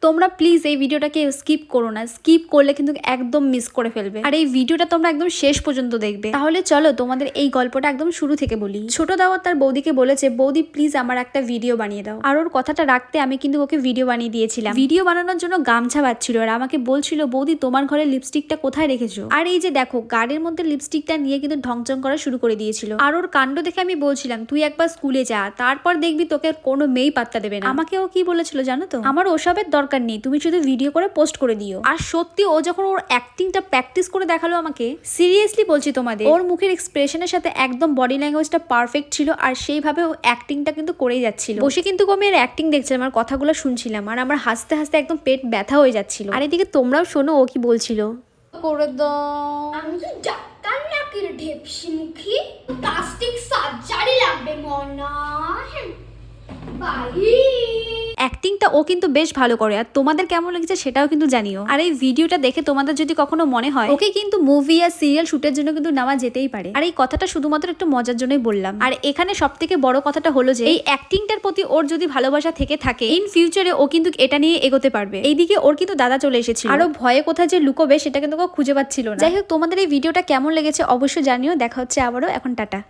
তোমরা প্লিজ এই ভিডিওটাকে স্কিপ করো না, স্কিপ করলে কিন্তু একদম মিস করে ফেলবে। আর এই ভিডিওটা তোমরা একদম শেষ পর্যন্ত দেখবে। তাহলে চলো তোমাদের এই গল্পটা একদম শুরু থেকে বলি। ছোট দাওয়াত তার বৌদিকে বলেছে, বৌদি প্লিজ আমার একটা ভিডিও বানিয়ে দাও। আর ওর কথাটা রাখতে আমি কিন্তু ওকে ভিডিও বানিয়ে দিয়েছিলাম। ভিডিও বানানোর জন্য গামছা বাঁধছিল আর আমাকে বলছিল, বৌদি তোমার ঘরে লিপস্টিকটা কোথায় রেখেছো? আর এই যে দেখো গাড়ির মধ্যে লিপস্টিকটা নিয়ে কিন্তু ঢংচং করা শুরু করে দিয়েছিল। আর ওর কাণ্ড দেখে আমি বলছিলাম, তুই একবার স্কুলে যা, তারপর দেখবি তোকে কোনো মেয়েই পাত্তা দেবে না। আমাকে ও কি বলেছিল জানো তো, আমার ওসবের দরকার নেই, তুমি শুধু ভিডিও করে পোস্ট করে দিও। আর সত্যি ও যখন ওর অ্যাক্টিংটা প্র্যাকটিস করে দেখালো আমাকে, সিরিয়াসলি বলছি তোমাদের, ওর মুখের এক্সপ্রেশনের সাথে একদম বডি ল্যাঙ্গুয়েজটা পারফেক্ট ছিল। আর সেইভাবে ও অ্যাক্টিংটা কিন্তু করেই যাচ্ছিল। বসে কিন্তু আমি এর অ্যাক্টিং দেখছিলাম আর কথাগুলো শুনছিলাম, আর আমার হাসতে হাসতে একদম পেট ব্যথা হয়ে যাচ্ছিল। আর এদিকে তোমরাও শোনো ও কি বলছিল। করে দাও। আমি তো ডাক্তার নাকি রে ঢেপসিমুখী, প্লাস্টিক সার্জারি লাগবে মনা। বাই। অ্যাক্টিংটা ও কিন্তু বেশ ভালো করে। আর তোমাদের কেমন লেগেছে সেটাও কিন্তু জানিও। আর এই ভিডিওটা দেখে তোমাদের যদি কখনো মনে হয় ওকে কিন্তু মুভি আর সিরিয়াল শুটের জন্য কিন্তু নেওয়া যেতেই পারে। আর এই কথাটা শুধুমাত্র একটু মজার জন্যই বললাম। আর এখানে সব থেকে বড় কথাটা হলো যে এই অ্যাক্টিংটার প্রতি ওর যদি ভালোবাসা থেকে থাকে, ইন ফিউচারে ও কিন্তু এটা নিয়ে এগোতে পারবে। এইদিকে ওর কিন্তু দাদা চলে এসেছিল, আরো ভয়ে কোথায় যে লুকোবে সেটা কিন্তু ও খুঁজে পাচ্ছিল না। যাই হোক, তোমাদের এই ভিডিওটা কেমন লেগেছে অবশ্যই জানিও। দেখা হচ্ছে আবারও, এখন টাটা।